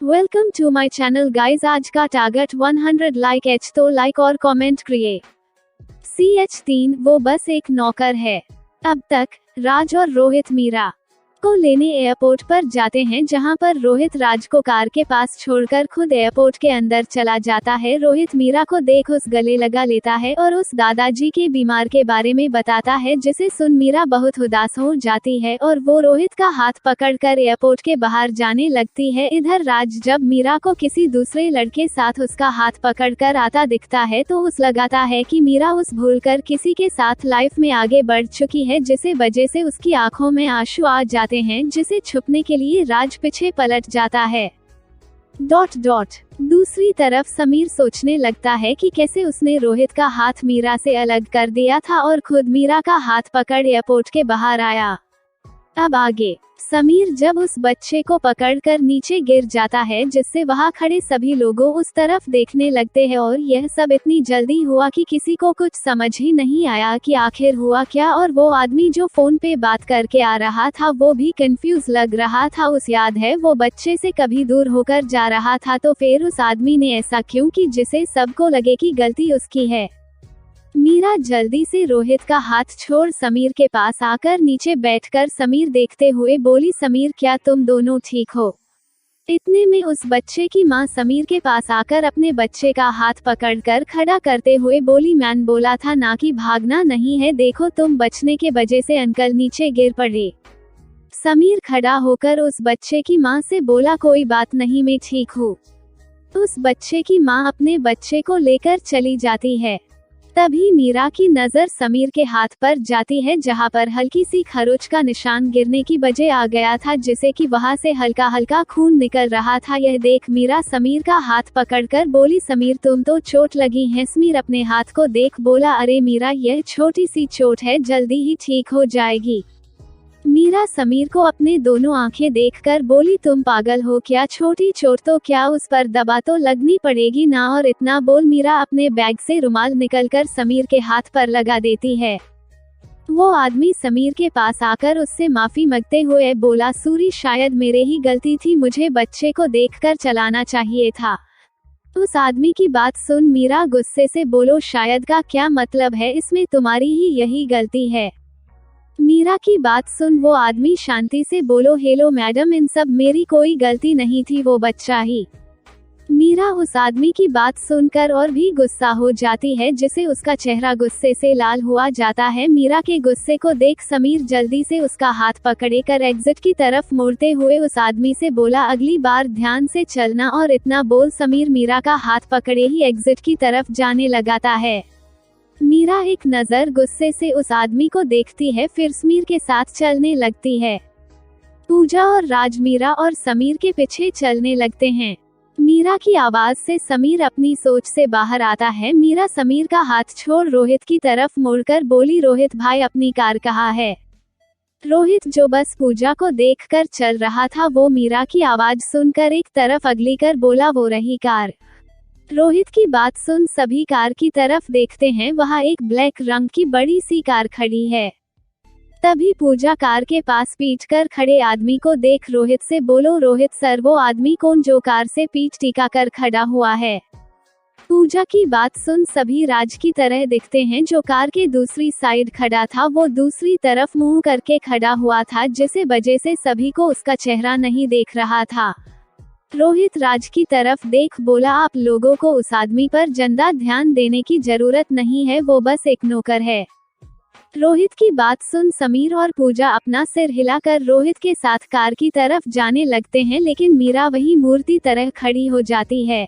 Welcome to my channel guys. आज का target 100 like H, तो लाइक और कमेंट करिए। CH3 वो बस एक नौकर है। अब तक राज और रोहित मीरा को लेने एयरपोर्ट पर जाते हैं, जहां पर रोहित राज को कार के पास छोड़कर खुद एयरपोर्ट के अंदर चला जाता है। रोहित मीरा को देख उस गले लगा लेता है और उस दादाजी के बीमार के बारे में बताता है, जिसे सुन मीरा बहुत उदास हो जाती है और वो रोहित का हाथ पकड़कर एयरपोर्ट के बाहर जाने लगती है। इधर राज जब मीरा को किसी दूसरे लड़के साथ उसका हाथ पकड़कर आता दिखता है तो उस लगाता है कि मीरा उस भूलकर किसी के साथ लाइफ में आगे बढ़ चुकी है, जिसे वजह से उसकी आंखों में आंसू आ जाते हैं, जिसे छुपने के लिए राज पीछे पलट जाता है। दूसरी तरफ समीर सोचने लगता है कि कैसे उसने रोहित का हाथ मीरा से अलग कर दिया था और खुद मीरा का हाथ पकड़ एयरपोर्ट के बाहर आया। अब आगे समीर जब उस बच्चे को पकड़कर नीचे गिर जाता है, जिससे वहां खड़े सभी लोगों उस तरफ देखने लगते हैं और यह सब इतनी जल्दी हुआ कि किसी को कुछ समझ ही नहीं आया कि आखिर हुआ क्या। और वो आदमी जो फोन पे बात करके आ रहा था वो भी कंफ्यूज लग रहा था। उस याद है वो बच्चे से कभी दूर होकर जा रहा था, तो फिर उस आदमी ने ऐसा क्यों कि जिसे सबको लगे कि गलती उसकी है। मीरा जल्दी से रोहित का हाथ छोड़ समीर के पास आकर नीचे बैठकर समीर देखते हुए बोली, समीर क्या तुम दोनों ठीक हो? इतने में उस बच्चे की मां समीर के पास आकर अपने बच्चे का हाथ पकड़कर खड़ा करते हुए बोली, मैंने बोला था ना कि भागना नहीं है, देखो तुम बचने के वजह से अंकल नीचे गिर पड़े। समीर खड़ा होकर उस बच्चे की मां से बोला, कोई बात नहीं मैं ठीक हूँ। उस बच्चे की मां अपने बच्चे को लेकर चली जाती है। तभी मीरा की नजर समीर के हाथ पर जाती है, जहां पर हल्की सी खरोच का निशान गिरने की वजह आ गया था, जिसे कि वहां से हल्का हल्का खून निकल रहा था। यह देख मीरा समीर का हाथ पकड़कर बोली, समीर तुम तो चोट लगी है। समीर अपने हाथ को देख बोला, अरे मीरा यह छोटी सी चोट है, जल्दी ही ठीक हो जाएगी। मीरा समीर को अपने दोनों आंखें देखकर बोली, तुम पागल हो क्या? छोटी चोट तो क्या, उस पर दबा तो लगनी पड़ेगी ना। और इतना बोल मीरा अपने बैग से रुमाल निकलकर समीर के हाथ पर लगा देती है। वो आदमी समीर के पास आकर उससे माफी मांगते हुए बोला, सूरी शायद मेरे ही गलती थी, मुझे बच्चे को देखकर चलाना चाहिए था। उस आदमी की बात सुन मीरा गुस्से से बोलो, शायद का क्या मतलब है, इसमें तुम्हारी ही यही गलती है। मीरा की बात सुन वो आदमी शांति से बोलो, हेलो मैडम, इन सब मेरी कोई गलती नहीं थी, वो बच्चा ही। मीरा उस आदमी की बात सुनकर और भी गुस्सा हो जाती है, जिसे उसका चेहरा गुस्से से लाल हुआ जाता है। मीरा के गुस्से को देख समीर जल्दी से उसका हाथ पकड़कर एग्जिट की तरफ मुड़ते हुए उस आदमी से बोला, अगली बार ध्यान से चलना। और इतना बोल समीर मीरा का हाथ पकड़े ही एग्जिट की तरफ जाने लगाता है। मीरा एक नजर गुस्से से उस आदमी को देखती है, फिर समीर के साथ चलने लगती है। पूजा और राज मीरा और समीर के पीछे चलने लगते हैं। मीरा की आवाज से समीर अपनी सोच से बाहर आता है। मीरा समीर का हाथ छोड़ रोहित की तरफ मुड़कर बोली, रोहित भाई अपनी कार कहाँ है? रोहित जो बस पूजा को देखकर चल रहा था, वो मीरा की आवाज सुनकर एक तरफ अगली कर बोला, वो रही कार। रोहित की बात सुन सभी कार की तरफ देखते हैं, वहां एक ब्लैक रंग की बड़ी सी कार खड़ी है। तभी पूजा कार के पास पीट कर खड़े आदमी को देख रोहित से बोलो, रोहित सर वो आदमी कौन जो कार से पीठ टिका कर खड़ा हुआ है? पूजा की बात सुन सभी राज की तरह दिखते हैं, जो कार के दूसरी साइड खड़ा था वो दूसरी तरफ मुंह करके खड़ा हुआ था, जिसे वजह से सभी को उसका चेहरा नहीं देख रहा था। रोहित राज की तरफ देख बोला, आप लोगों को उस आदमी पर ज्यादा ध्यान देने की जरूरत नहीं है, वो बस एक नौकर है। रोहित की बात सुन समीर और पूजा अपना सिर हिलाकर रोहित के साथ कार की तरफ जाने लगते हैं, लेकिन मीरा वही मूर्ति तरह खड़ी हो जाती है।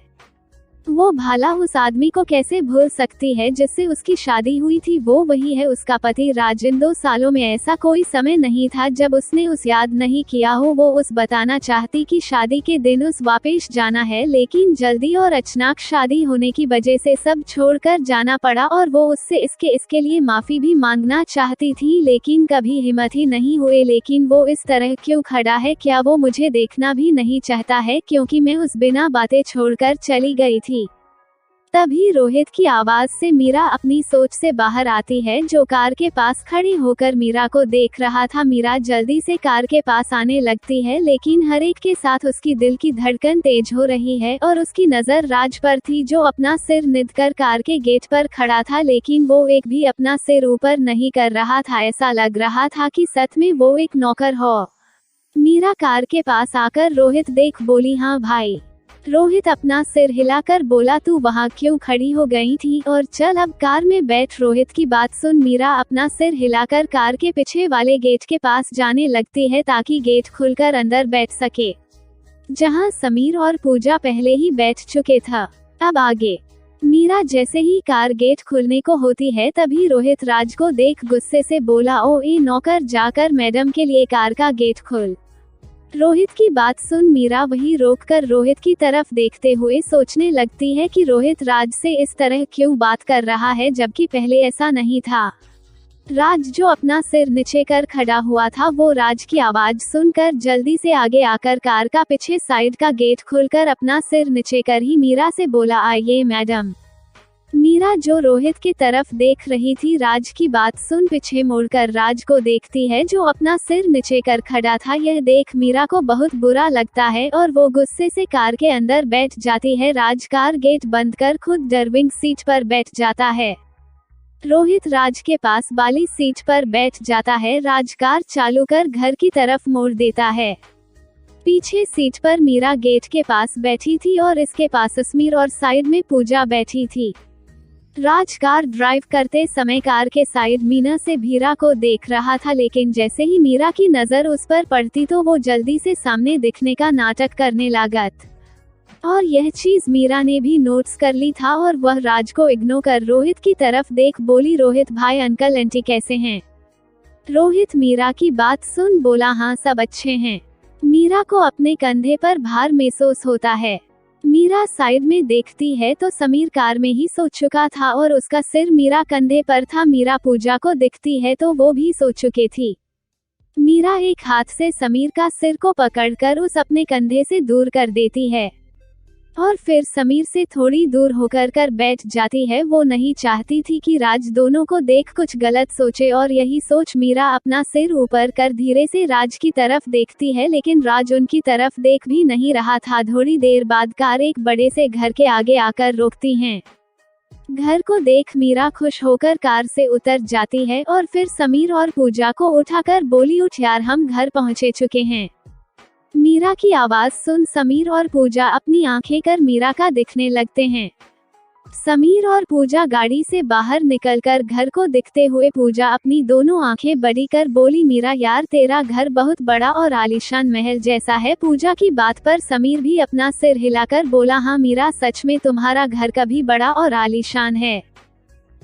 वो भाला उस आदमी को कैसे भूल सकती है जिससे उसकी शादी हुई थी? वो वही है उसका पति राज। इन 2 सालों में ऐसा कोई समय नहीं था जब उसने उस याद नहीं किया हो। वो उस बताना चाहती कि शादी के दिन उस वापस जाना है, लेकिन जल्दी और अचानक शादी होने की वजह से सब छोड़कर जाना पड़ा। और वो उससे इसके लिए माफी भी मांगना चाहती थी, लेकिन कभी हिम्मत ही नहीं हुई। लेकिन वो इस तरह क्यों खड़ा है? क्या वो मुझे देखना भी नहीं चाहता है? क्योंकि मैं उस बिना बातें छोड़कर चली गई थी। तभी रोहित की आवाज से मीरा अपनी सोच से बाहर आती है, जो कार के पास खड़ी होकर मीरा को देख रहा था। मीरा जल्दी से कार के पास आने लगती है, लेकिन हर एक के साथ उसकी दिल की धड़कन तेज हो रही है और उसकी नजर राज पर थी, जो अपना सिर निदकर कार के गेट पर खड़ा था, लेकिन वो एक भी अपना सिर ऊपर नहीं कर रहा था। ऐसा लग रहा था कि सच में वो एक नौकर हो। मीरा कार के पास आकर रोहित देख बोली, हाँ भाई। रोहित अपना सिर हिलाकर बोला, तू वहाँ क्यों खड़ी हो गई थी, और चल अब कार में बैठ। रोहित की बात सुन मीरा अपना सिर हिलाकर कार के पीछे वाले गेट के पास जाने लगती है, ताकि गेट खुलकर अंदर बैठ सके, जहाँ समीर और पूजा पहले ही बैठ चुके था। अब आगे मीरा जैसे ही कार गेट खुलने को होती है, तभी रोहित राज को देख गुस्से से बोला, ओ ए नौकर, जाकर मैडम के लिए कार का गेट खोल। रोहित की बात सुन मीरा वहीं रोककर रोहित की तरफ देखते हुए सोचने लगती है कि रोहित राज से इस तरह क्यों बात कर रहा है, जबकि पहले ऐसा नहीं था। राज जो अपना सिर नीचे कर खड़ा हुआ था, वो राज की आवाज सुनकर जल्दी से आगे आकर कार का पीछे साइड का गेट खोलकर अपना सिर नीचे कर ही मीरा से बोला, आइए मैडम। मीरा जो रोहित की तरफ देख रही थी, राज की बात सुन पीछे मुड़कर राज को देखती है, जो अपना सिर नीचे कर खड़ा था। यह देख मीरा को बहुत बुरा लगता है और वो गुस्से से कार के अंदर बैठ जाती है। राज कार गेट बंद कर खुद ड्राइविंग सीट पर बैठ जाता है। रोहित राज के पास वाली सीट पर बैठ जाता है। राज कार चालू कर घर की तरफ मोड़ देता है। पीछे सीट पर मीरा गेट के पास बैठी थी और इसके पास समीर और साइड में पूजा बैठी थी। राज कार ड्राइव करते समय कार के साइड मीना से मीरा को देख रहा था, लेकिन जैसे ही मीरा की नजर उस पर पड़ती तो वो जल्दी से सामने दिखने का नाटक करने लागत। और यह चीज मीरा ने भी नोट्स कर ली था और वह राज को इग्नोर कर रोहित की तरफ देख बोली, रोहित भाई, अंकल आंटी कैसे हैं? रोहित मीरा की बात सुन बोला, हाँ सब अच्छे हैं। मीरा को अपने कंधे पर भार महसूस होता है। मीरा साइड में देखती है तो समीर कार में ही सो चुका था और उसका सिर मीरा कंधे पर था। मीरा पूजा को दिखती है तो वो भी सो चुकी थी। मीरा एक हाथ से समीर का सिर को पकड़कर उस अपने कंधे से दूर कर देती है और फिर समीर से थोड़ी दूर होकर कर बैठ जाती है। वो नहीं चाहती थी कि राज दोनों को देख कुछ गलत सोचे, और यही सोच मीरा अपना सिर ऊपर कर धीरे से राज की तरफ देखती है, लेकिन राज उनकी तरफ देख भी नहीं रहा था। थोड़ी देर बाद कार एक बड़े से घर के आगे आकर रोकती हैं। घर को देख मीरा खुश होकर कार से उतर जाती है और फिर समीर और पूजा को उठाकर बोली, उठ यार, हम घर पहुंचे चुके हैं। मीरा की आवाज सुन समीर और पूजा अपनी आंखें कर मीरा का दिखने लगते हैं। समीर और पूजा गाड़ी से बाहर निकलकर घर को दिखते हुए पूजा अपनी दोनों आंखें बड़ी कर बोली, मीरा यार, तेरा घर बहुत बड़ा और आलीशान महल जैसा है। पूजा की बात पर समीर भी अपना सिर हिलाकर बोला, हाँ मीरा, सच में तुम्हारा घर कभी बड़ा और आलीशान है।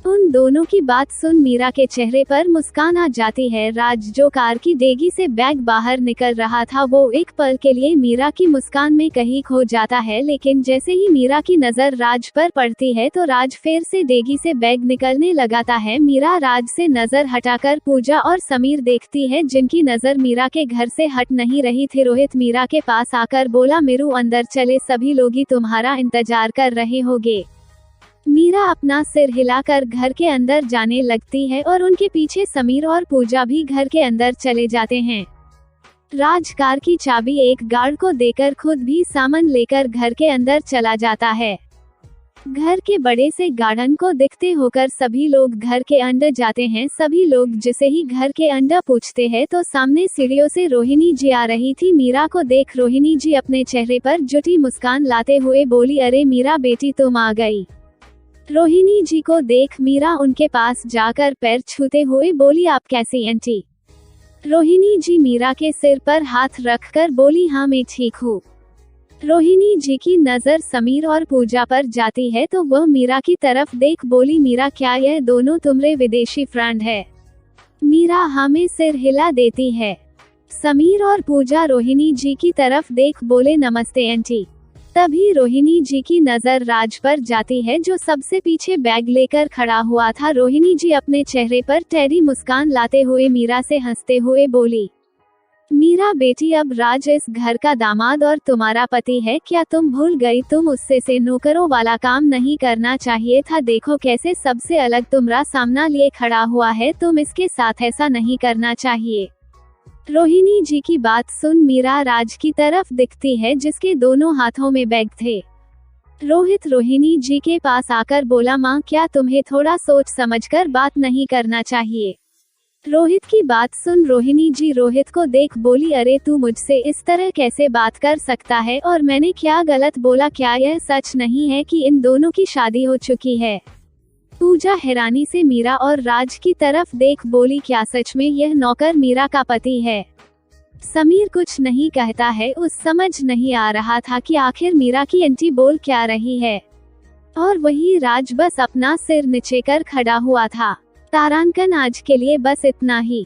उन दोनों की बात सुन मीरा के चेहरे पर मुस्कान आ जाती है। राज जो कार की डेगी से बैग बाहर निकल रहा था, वो एक पल के लिए मीरा की मुस्कान में कहीं खो जाता है, लेकिन जैसे ही मीरा की नजर राज पर पड़ती है तो राज फिर से डेगी से बैग निकलने लगाता है। मीरा राज से नजर हटाकर पूजा और समीर देखती है, जिनकी नजर मीरा के घर से हट नहीं रही थी। रोहित मीरा के पास आकर बोला, मेरू अंदर चले, सभी लोग ही तुम्हारा इंतजार कर रहे होंगे। मीरा अपना सिर हिलाकर घर के अंदर जाने लगती है और उनके पीछे समीर और पूजा भी घर के अंदर चले जाते हैं। राज कार की चाबी एक गार्ड को देकर खुद भी सामान लेकर घर के अंदर चला जाता है। घर के बड़े से गार्डन को दिखते होकर सभी लोग घर के अंदर जाते हैं। सभी लोग जिसे ही घर के अंदर पूछते हैं तो सामने सीढ़ियों से रोहिणी जी आ रही थी। मीरा को देख रोहिणी जी अपने चेहरे पर जुटी मुस्कान लाते हुए बोली, अरे मीरा बेटी, तुम आ गई। रोहिणी जी को देख मीरा उनके पास जाकर पैर छूते हुए बोली, आप कैसी आंटी? रोहिणी जी मीरा के सिर पर हाथ रखकर बोली, हाँ मैं ठीक हूँ। रोहिणी जी की नजर समीर और पूजा पर जाती है तो वह मीरा की तरफ देख बोली, मीरा, क्या यह दोनों तुम्हारे विदेशी फ्रेंड है? मीरा हमें सिर हिला देती है। समीर और पूजा रोहिणी जी की तरफ देख बोले, नमस्ते आंटी। तभी रोहिणी जी की नजर राज पर जाती है, जो सबसे पीछे बैग लेकर खड़ा हुआ था। रोहिणी जी अपने चेहरे पर टेढ़ी मुस्कान लाते हुए मीरा से हंसते हुए बोली, मीरा बेटी, अब राज इस घर का दामाद और तुम्हारा पति है, क्या तुम भूल गई? तुम उससे से नौकरों वाला काम नहीं करना चाहिए था। देखो कैसे सबसे अलग तुम्हारा सामना लिए खड़ा हुआ है, तुम इसके साथ ऐसा नहीं करना चाहिए। रोहिणी जी की बात सुन मीरा राज की तरफ दिखती है, जिसके दोनों हाथों में बैग थे। रोहित रोहिणी जी के पास आकर बोला, माँ क्या तुम्हें थोड़ा सोच समझकर बात नहीं करना चाहिए? रोहित की बात सुन रोहिणी जी रोहित को देख बोली, अरे तू मुझसे इस तरह कैसे बात कर सकता है, और मैंने क्या गलत बोला? क्या यह सच नहीं है कि इन दोनों की शादी हो चुकी है? पूजा हैरानी से मीरा और राज की तरफ देख बोली, क्या सच में यह नौकर मीरा का पति है? समीर कुछ नहीं कहता है, उस समझ नहीं आ रहा था कि आखिर मीरा की आंटी बोल क्या रही है, और वही राज बस अपना सिर नीचे कर खड़ा हुआ था। तारांकन आज के लिए बस इतना ही।